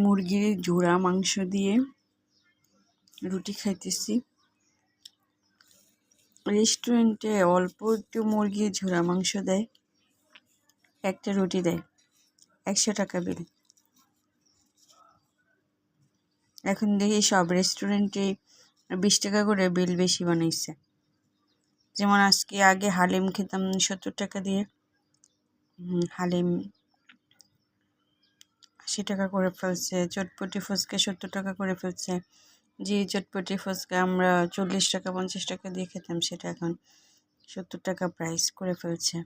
মুরগির ঝোড়া মাংস দিয়ে রুটি খাইতেছি। রেস্টুরেন্টে অল্প একটু মুরগির ঝোড়া মাংস দেয়, একটা রুটি দেয়, 100 টাকা বিল। এখন দেখি সব রেস্টুরেন্টে 20 টাকা করে বিল বেশি বানাইছে। যেমন আগে হালিম খেতাম 70 টাকা দিয়ে, হালিম 80 টাকা করে ফেলছে। চটপটি ফুচকা 70 টাকা করে ফেলছে। যে চটপটি ফুচকা আমরা 40 টাকা 50 টাকা দিয়ে খেতাম, সেটা এখন 70 টাকা প্রাইস করে ফেলছে।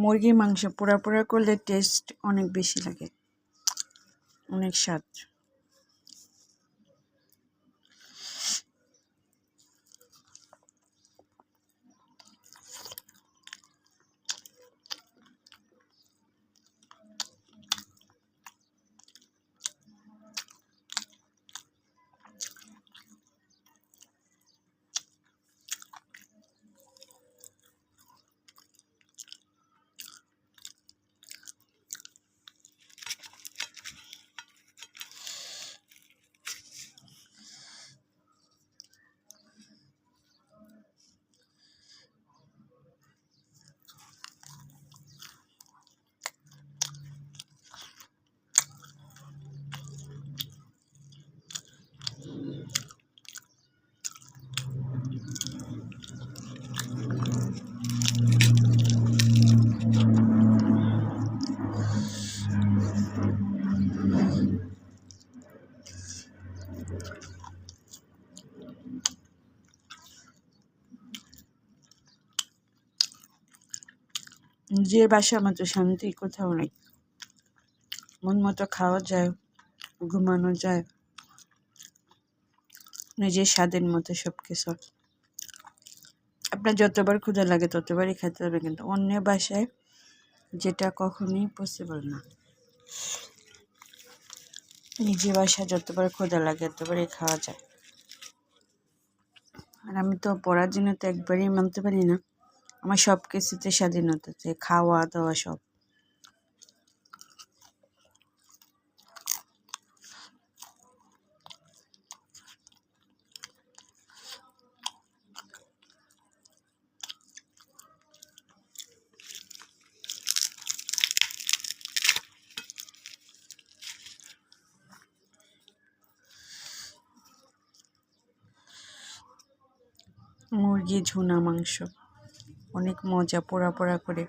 মুরগির মাংস পোড়া পোড়া করলে টেস্ট অনেক বেশি লাগে, অনেক স্বাদ। নিজের বাসার মতো শান্তি কোথাও নেই। মন মতো খাওয়া যায়, ঘুমানো যায়, নিজের স্বাদের মতো সবকিছু। আপনার যতবার ক্ষুধা লাগে ততবারই খেতে হবে, কিন্তু অন্যের বাসায় যেটা কখনোই পসিবল না। নিজের বাসায় যতবার ক্ষুধা লাগে ততবারই খাওয়া যায়। আর আমি তো পড়ার জন্য তো একবারই মানতে পারি না। আমার সব কিছুতে স্বাধীনতা চাই, খাওয়া দাওয়া সব। মুরগি ঝুনা মাংস অনেক মজা, পোড়া পোড়া করে।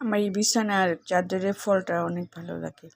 আমার এই বিছানার চাদরের ফলটা অনেক ভালো লাগে।